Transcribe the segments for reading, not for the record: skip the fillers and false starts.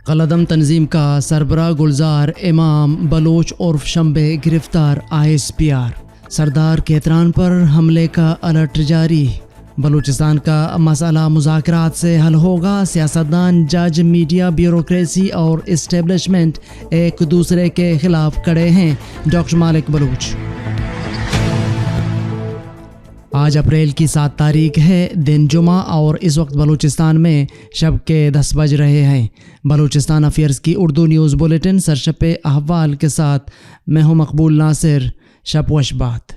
قلعدم تنظیم کا سربراہ گلزار امام بلوچ عرف شمبے گرفتار ISPR۔ سردار کیتران پر حملے کا الرٹ جاری۔ بلوچستان کا مسئلہ مذاکرات سے حل ہوگا۔ سیاستدان، جج، میڈیا، بیوروکریسی اور اسٹیبلشمنٹ ایک دوسرے کے خلاف کھڑے ہیں: ڈاکٹر مالک بلوچ۔ آج اپریل کی 7 تاریخ ہے، دن جمعہ، اور اس وقت بلوچستان میں شب کے 10 بج رہے ہیں۔ بلوچستان افیئرز کی اردو نیوز بلیٹن سرشپ احوال کے ساتھ میں ہوں مقبول ناصر۔ شب و شبات۔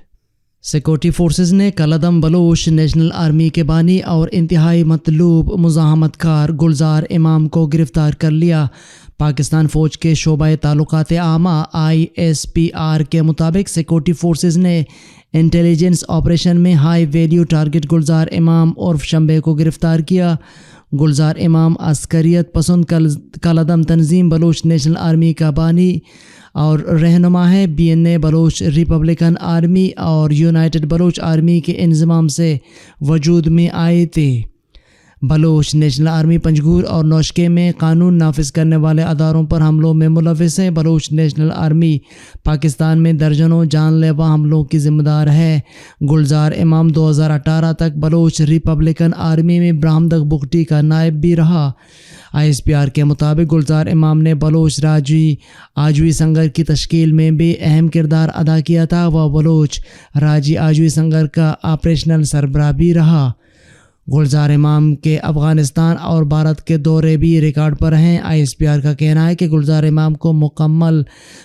سیکورٹی فورسز نے قلعدم بلوچ نیشنل آرمی کے بانی اور انتہائی مطلوب مزاحمت کار گلزار امام کو گرفتار کر لیا۔ پاکستان فوج کے شعبہ تعلقات عامہ ISPR کے مطابق سیکورٹی فورسز نے انٹیلیجنس آپریشن میں ہائی ویلیو ٹارگٹ گلزار امام عرف شمبے کو گرفتار کیا۔ گلزار امام عسکریت پسند قلعدم تنظیم بلوچ نیشنل آرمی کا بانی اور رہنما ہے۔ BNA بلوچ ریپبلکن آرمی اور یونائٹڈ بلوچ آرمی کے انضمام سے وجود میں آئے تھے۔ بلوچ نیشنل آرمی پنجگور اور نوشکے میں قانون نافذ کرنے والے اداروں پر حملوں میں ملوث ہے۔ بلوچ نیشنل آرمی پاکستان میں درجنوں جان لیوا حملوں کی ذمہ دار ہے۔ گلزار امام 2018 تک بلوچ ریپبلکن آرمی میں برہمدغ بگٹی کا نائب بھی رہا۔ ISPR کے مطابق گلزار امام نے بلوچ راجوی آجوی سنگر کی تشکیل میں بھی اہم کردار ادا کیا تھا۔ وہ بلوچ راجی آجوی سنگر کا آپریشنل سربراہ بھی رہا۔ گلزار امام کے افغانستان اور بھارت کے دورے بھی ریکارڈ پر ہیں۔ ISPR کا کہنا ہے کہ گلزار امام کو مکمل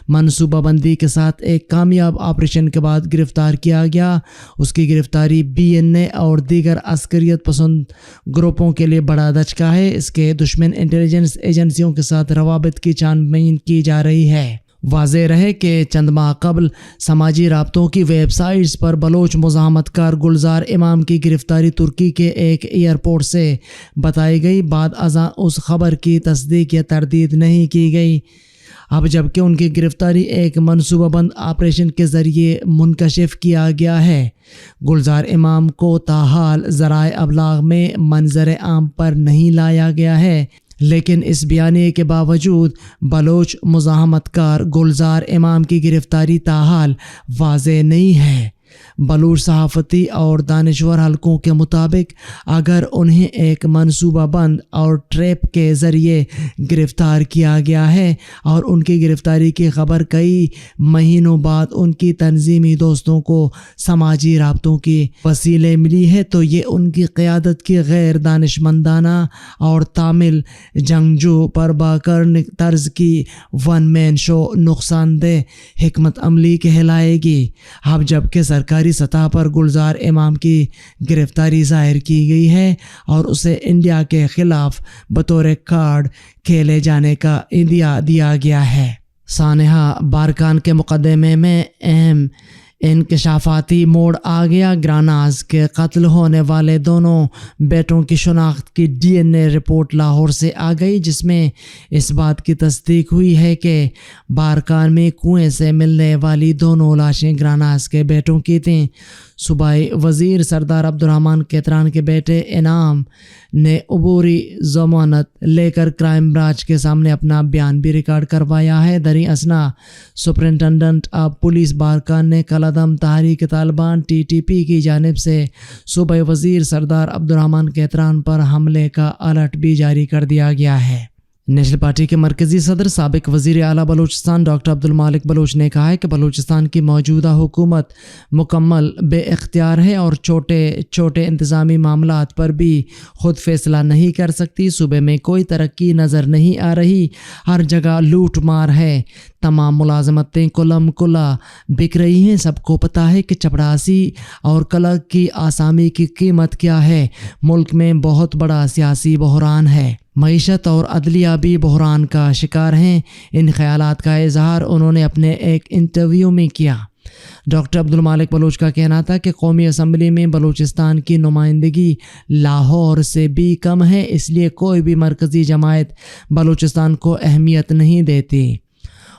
منصوبہ بندی کے ساتھ ایک کامیاب آپریشن کے بعد گرفتار کیا گیا۔ اس کی گرفتاری BNA اور دیگر عسکریت پسند گروپوں کے لیے بڑا دھچکا ہے۔ اس کے دشمن انٹیلیجنس ایجنسیوں کے ساتھ روابط کی چھان بین کی جا رہی ہے۔ واضح رہے کہ چند ماہ قبل سماجی رابطوں کی ویب سائٹس پر بلوچ مزاحمت کار گلزار امام کی گرفتاری ترکی کے ایک ایئرپورٹ سے بتائی گئی۔ بعد ازاں اس خبر کی تصدیق یا تردید نہیں کی گئی۔ اب جبکہ ان کی گرفتاری ایک منصوبہ بند آپریشن کے ذریعے منکشف کیا گیا ہے، گلزار امام کو تاحال ذرائع ابلاغ میں منظر عام پر نہیں لایا گیا ہے، لیکن اس بیانیے کے باوجود بلوچ مزاحمت کار گلزار امام کی گرفتاری تاحال واضح نہیں ہے۔ بلوچ صحافتی اور دانشور حلقوں کے مطابق اگر انہیں ایک منصوبہ بند اور ٹریپ کے ذریعے گرفتار کیا گیا ہے اور ان کی گرفتاری کی خبر کئی مہینوں بعد ان کی تنظیمی دوستوں کو سماجی رابطوں کی وسیلے ملی ہے، تو یہ ان کی قیادت کی غیر دانشمندانہ اور تامل جنگجو پرباکر طرز کی ون مین شو نقصان دہ حکمت عملی کہلائے گی۔ اب جبکہ سرکاری سطح پر گلزار امام کی گرفتاری ظاہر کی گئی ہے اور اسے انڈیا کے خلاف بطور کارڈ کھیلے جانے کا عندیہ دیا گیا ہے۔ سانحہ بارکان کے مقدمے میں اہم انکشافاتی موڑ آ گیا۔ گراناز کے قتل ہونے والے دونوں بیٹوں کی شناخت کی DNA رپورٹ لاہور سے آ گئی، جس میں اس بات کی تصدیق ہوئی ہے کہ بارکان میں کنویں سے ملنے والی دونوں لاشیں گراناز کے بیٹوں کی تھیں۔ صوبائی وزیر سردار عبدالرحمن کیتران کے بیٹے انعام نے عبوری ضمانت لے کر کرائم برانچ کے سامنے اپنا بیان بھی ریکارڈ کروایا ہے۔ دریں اثنا سپرنٹنڈنٹ آف پولیس بارکان نے قلعدم تحریک طالبان TTP کی جانب سے صوبائی وزیر سردار عبدالرحمن کیتران پر حملے کا الرٹ بھی جاری کر دیا گیا ہے۔ نیشنل پارٹی کے مرکزی صدر سابق وزیر اعلیٰ بلوچستان ڈاکٹر عبدالمالک بلوچ نے کہا ہے کہ بلوچستان کی موجودہ حکومت مکمل بے اختیار ہے اور چھوٹے انتظامی معاملات پر بھی خود فیصلہ نہیں کر سکتی۔ صوبے میں کوئی ترقی نظر نہیں آ رہی، ہر جگہ لوٹ مار ہے، تمام ملازمتیں کلم کلا بک رہی ہیں۔ سب کو پتہ ہے کہ چپڑاسی اور کلک کی آسامی کی قیمت کیا ہے۔ ملک میں بہت بڑا سیاسی بحران ہے، معیشت اور عدلیہ بھی بحران کا شکار ہیں۔ ان خیالات کا اظہار انہوں نے اپنے ایک انٹرویو میں کیا۔ ڈاکٹر عبدالمالک بلوچ کا کہنا تھا کہ قومی اسمبلی میں بلوچستان کی نمائندگی لاہور سے بھی کم ہے، اس لیے کوئی بھی مرکزی جماعت بلوچستان کو اہمیت نہیں دیتی۔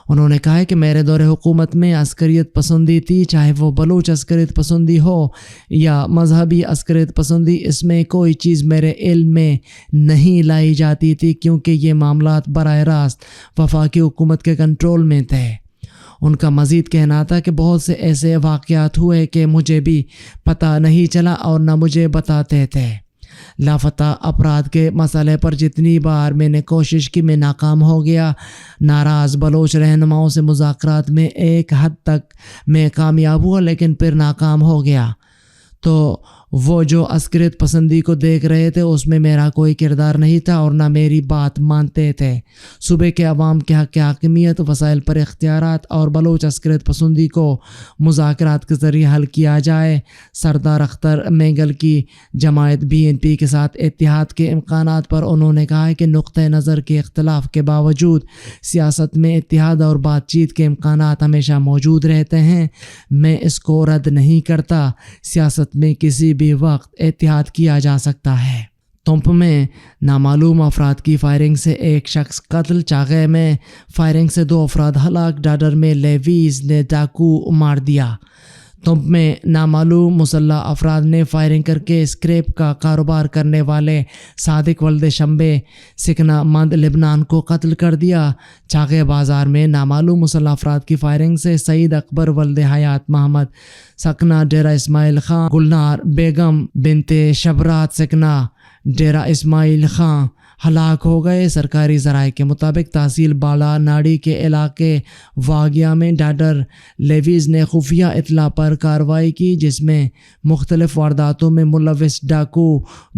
انہوں نے کہا ہے کہ میرے دور حکومت میں عسکریت پسندی تھی، چاہے وہ بلوچ عسکریت پسندی ہو یا مذہبی عسکریت پسندی، اس میں کوئی چیز میرے علم میں نہیں لائی جاتی تھی کیونکہ یہ معاملات براہ راست وفاقی حکومت کے کنٹرول میں تھے۔ ان کا مزید کہنا تھا کہ بہت سے ایسے واقعات ہوئے کہ مجھے بھی پتہ نہیں چلا اور نہ مجھے بتاتے تھے۔ لاپتہ افراد کے مسئلے پر جتنی بار میں نے کوشش کی میں ناکام ہو گیا۔ ناراض بلوچ رہنماؤں سے مذاکرات میں ایک حد تک میں کامیاب ہوا لیکن پھر ناکام ہو گیا۔ تو وہ جو عسکریت پسندی کو دیکھ رہے تھے اس میں میرا کوئی کردار نہیں تھا اور نہ میری بات مانتے تھے۔ صوبے کے عوام کے حق حاکمیت، وسائل پر اختیارات اور بلوچ عسکریت پسندی کو مذاکرات کے ذریعے حل کیا جائے۔ سردار اختر مینگل کی جماعت BNP کے ساتھ اتحاد کے امکانات پر انہوں نے کہا کہ نقطۂ نظر کے اختلاف کے باوجود سیاست میں اتحاد اور بات چیت کے امکانات ہمیشہ موجود رہتے ہیں۔ میں اس کو رد نہیں کرتا، سیاست میں کسی بھی وقت اتحاد کیا جا سکتا ہے۔ تمپ میں نامعلوم افراد کی فائرنگ سے ایک شخص قتل، چاغے میں فائرنگ سے 2 افراد ہلاک، ڈاڈر میں لیویز نے ڈاکو مار دیا۔ تمپ میں نامعلوم مسلح افراد نے فائرنگ کر کے اسکریپ کا کاروبار کرنے والے صادق ولد شمبے سکنا مند لبنان کو قتل کر دیا۔ چاغے بازار میں نامعلوم مسلح افراد کی فائرنگ سے سعید اکبر ولد حیات محمد سکنا ڈیرہ اسماعیل خان، گلنار بیگم بنت شبرات سکنا ڈیرہ اسماعیل خان ہلاک ہو گئے۔ سرکاری ذرائع کے مطابق تحصیل بالا ناڑی کے علاقے واگیا میں ڈاڈر لیویز نے خفیہ اطلاع پر کارروائی کی جس میں مختلف وارداتوں میں ملوث ڈاکو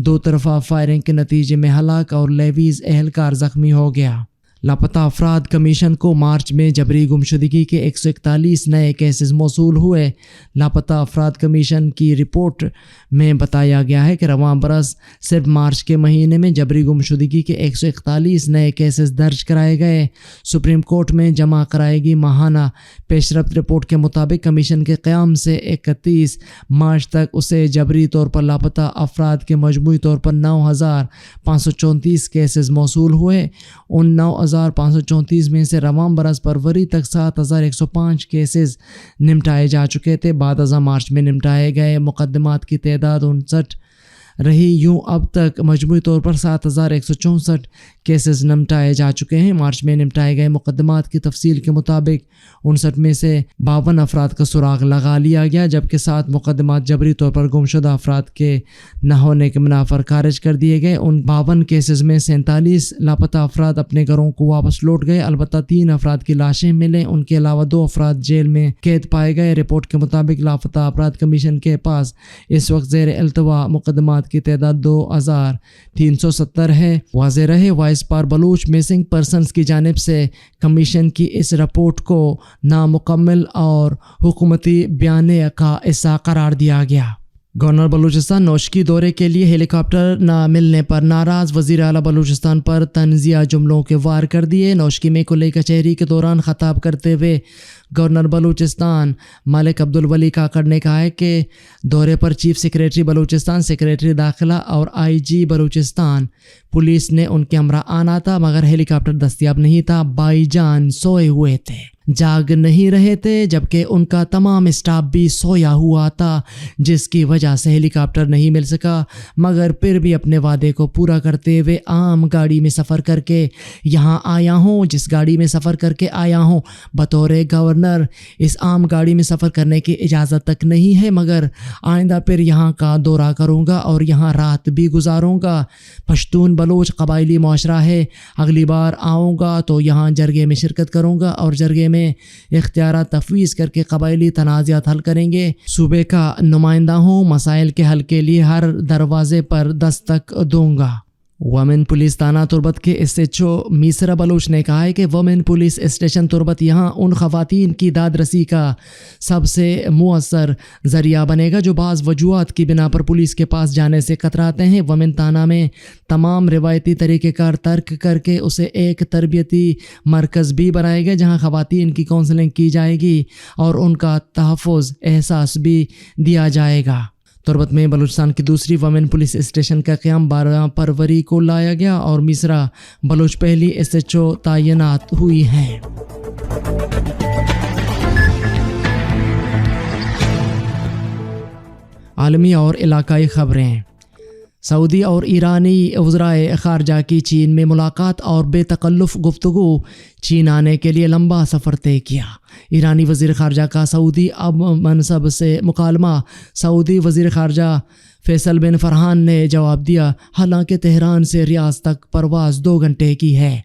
2 طرفہ فائرنگ کے نتیجے میں ہلاک اور لیویز اہلکار زخمی ہو گیا۔ لاپتہ افراد کمیشن کو مارچ میں جبری گمشدگی کے 141 نئے کیسز موصول ہوئے۔ لاپتہ افراد کمیشن کی رپورٹ میں بتایا گیا ہے کہ رواں برس صرف مارچ کے مہینے میں جبری گمشدگی کے 141 نئے کیسز درج کرائے گئے۔ سپریم کورٹ میں جمع کرائے گی ماہانہ پیش رفت رپورٹ کے مطابق کمیشن کے قیام سے 31 مارچ تک اسے جبری طور پر لاپتہ افراد کے مجموعی طور پر 9,534 کیسز موصول ہوئے۔ ان 9,534 میں سے رواں برس فروری تک 7,105 کیسز نمٹائے جا چکے تھے۔ بعد ازاں مارچ میں نمٹائے گئے مقدمات کی تعداد 59 رہی۔ یوں اب تک مجموعی طور پر 7,164 کیسز نمٹائے جا چکے ہیں۔ مارچ میں نمٹائے گئے مقدمات کی تفصیل کے مطابق 59 میں سے 52 افراد کا سراغ لگا لیا گیا، جبکہ 7 مقدمات جبری طور پر گمشدہ افراد کے نہ ہونے کے بنا پر خارج کر دیے گئے۔ ان 52 کیسز میں 47 لاپتہ افراد اپنے گھروں کو واپس لوٹ گئے، البتہ 3 افراد کی لاشیں ملیں، ان کے علاوہ 2 افراد جیل میں قید پائے گئے۔ رپورٹ کے مطابق لاپتہ افراد کمیشن کے پاس اس وقت زیر التوا مقدمات کی تعداد 2,370 ہے۔ واضح رہے، وائس پار بلوچ مسنگ پرسنز کی جانب سے کمیشن کی اس رپورٹ کو نامکمل اور حکومتی بیانیہ کا حصہ قرار دیا گیا۔ گورنر بلوچستان نوشکی دورے کے لیے ہیلی کاپٹر نہ ملنے پر ناراض، وزیر اعلیٰ بلوچستان پر طنزیہ جملوں کے وار کر دیے۔ نوشکی میں کلئی کچہری کے دوران خطاب کرتے ہوئے گورنر بلوچستان ملک عبدالولی کاکڑ نے کہا ہے کہ دورے پر چیف سیکریٹری بلوچستان، سیکریٹری داخلہ اور IG بلوچستان پولیس نے ان کے ہمراہ آنا تھا، مگر ہیلی کاپٹر دستیاب نہیں تھا۔ بھائی جان سوئے ہوئے تھے، جاگ نہیں رہے تھے، جبکہ ان کا تمام اسٹاف بھی سویا ہوا تھا، جس کی وجہ سے ہیلی کاپٹر نہیں مل سکا، مگر پھر بھی اپنے وعدے کو پورا کرتے ہوئے عام گاڑی میں سفر کر کے یہاں آیا ہوں۔ جس گاڑی میں سفر کر کے آیا ہوں بطور گورنر، اس عام گاڑی میں سفر کرنے کی اجازت تک نہیں ہے، مگر آئندہ پھر یہاں کا دورہ کروں گا اور یہاں رات بھی گزاروں گا۔ پشتون بلوچ قبائلی معاشرہ ہے، اگلی بار آؤں گا تو یہاں جرگے میں شرکت کروں گا اور جرگے میں اختیارات تفویض کر کے قبائلی تنازعات حل کریں گے۔ صوبے کا نمائندہ ہوں، مسائل کے حل کے لیے ہر دروازے پر دستک دوں گا۔ وومن پولیس تھانہ تربت کے SHO میسرا بلوچ نے کہا ہے کہ وومن پولیس اسٹیشن تربت یہاں ان خواتین کی داد رسی کا سب سے مؤثر ذریعہ بنے گا جو بعض وجوہات کی بنا پر پولیس کے پاس جانے سے کتراتے ہیں۔ وومن تھانہ میں تمام روایتی طریقہ کار ترک کر کے اسے ایک تربیتی مرکز بھی بنائے گا جہاں خواتین کی کونسلنگ کی جائے گی اور ان کا تحفظ احساس بھی دیا جائے گا۔ تربت میں بلوچستان کی دوسری وومن پولیس اسٹیشن کا قیام 12 فروری کو لایا گیا اور میسرا بلوچ پہلی SHO تعینات ہوئی ہیں۔ عالمی اور علاقائی خبریں۔ سعودی اور ایرانی وزرائے خارجہ کی چین میں ملاقات اور بے تکلف گفتگو، چین آنے کے لیے لمبا سفر طے کیا۔ ایرانی وزیر خارجہ کا سعودی منصب سے مکالمہ، سعودی وزیر خارجہ فیصل بن فرحان نے جواب دیا، حالانکہ تہران سے ریاض تک پرواز 2 گھنٹے کی ہے۔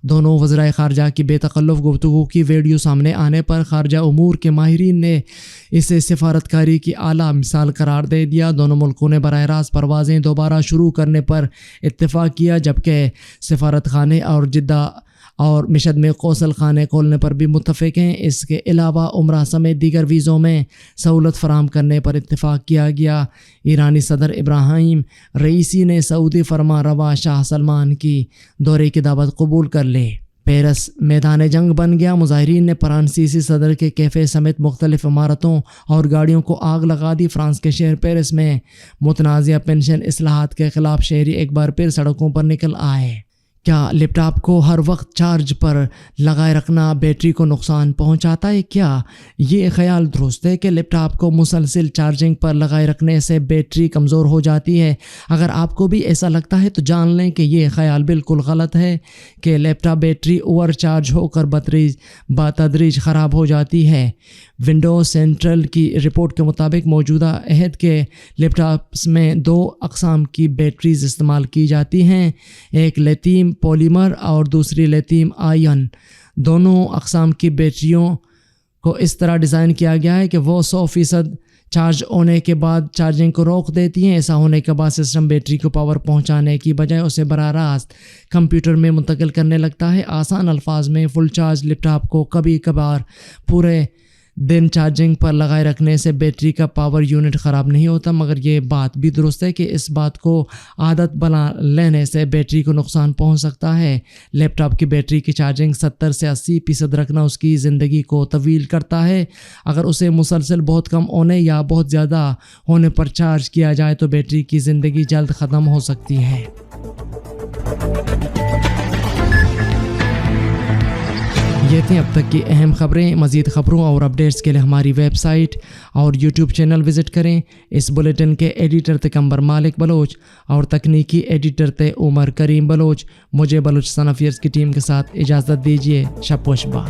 دونوں وزرائے خارجہ کی بے تکلف گفتگو کی ویڈیو سامنے آنے پر خارجہ امور کے ماہرین نے اسے سفارتکاری کی اعلیٰ مثال قرار دے دیا۔ دونوں ملکوں نے براہ راست پروازیں دوبارہ شروع کرنے پر اتفاق کیا، جبکہ سفارت خانے اور جدہ اور مشہد میں قوصل خانے کھولنے پر بھی متفق ہیں۔ اس کے علاوہ عمرہ سمیت دیگر ویزوں میں سہولت فراہم کرنے پر اتفاق کیا گیا۔ ایرانی صدر ابراہیم رئیسی نے سعودی فرمان روا شاہ سلمان کی دورے کی دعوت قبول کر لی۔ پیرس میدان جنگ بن گیا، مظاہرین نے فرانسیسی صدر کے کیفے سمیت مختلف عمارتوں اور گاڑیوں کو آگ لگا دی۔ فرانس کے شہر پیرس میں متنازع پنشن اصلاحات کے خلاف شہری ایک بار پھر سڑکوں پر نکل آئے۔ کیا لیپ ٹاپ کو ہر وقت چارج پر لگائے رکھنا بیٹری کو نقصان پہنچاتا ہے؟ کیا یہ خیال درست ہے کہ لیپ ٹاپ کو مسلسل چارجنگ پر لگائے رکھنے سے بیٹری کمزور ہو جاتی ہے؟ اگر آپ کو بھی ایسا لگتا ہے تو جان لیں کہ یہ خیال بالکل غلط ہے کہ لیپ ٹاپ بیٹری اوور چارج ہو کر بتدریج خراب ہو جاتی ہے۔ ونڈوز سینٹرل کی رپورٹ کے مطابق موجودہ عہد کے لیپ ٹاپس میں 2 اقسام کی بیٹریز استعمال کی جاتی ہیں، ایک لیتھیم پولیمر اور دوسری لیتھیم آئن۔ دونوں اقسام کی بیٹریوں کو اس طرح ڈیزائن کیا گیا ہے کہ وہ 100% چارج ہونے کے بعد چارجنگ کو روک دیتی ہیں۔ ایسا ہونے کے بعد سسٹم بیٹری کو پاور پہنچانے کی بجائے اسے براہ راست کمپیوٹر میں منتقل کرنے لگتا ہے۔ آسان الفاظ میں فل چارج لیپ ٹاپ کو کبھی کبھار پورے دن چارجنگ پر لگائے رکھنے سے بیٹری کا پاور یونٹ خراب نہیں ہوتا، مگر یہ بات بھی درست ہے کہ اس بات کو عادت بنا لینے سے بیٹری کو نقصان پہنچ سکتا ہے۔ لیپ ٹاپ کی بیٹری کی چارجنگ 70 سے 80% رکھنا اس کی زندگی کو طویل کرتا ہے۔ اگر اسے مسلسل بہت کم ہونے یا بہت زیادہ ہونے پر چارج کیا جائے تو بیٹری کی زندگی جلد ختم ہو سکتی ہے۔ یہ تھیں اب تک کی اہم خبریں۔ مزید خبروں اور اپڈیٹس کے لیے ہماری ویب سائٹ اور یوٹیوب چینل وزٹ کریں۔ اس بلیٹن کے ایڈیٹر تھے قمبر مالک بلوچ اور تکنیکی ایڈیٹر تھے عمر کریم بلوچ۔ مجھے بلوچستان افیئرز کی ٹیم کے ساتھ اجازت دیجیے۔ شب و شبہ۔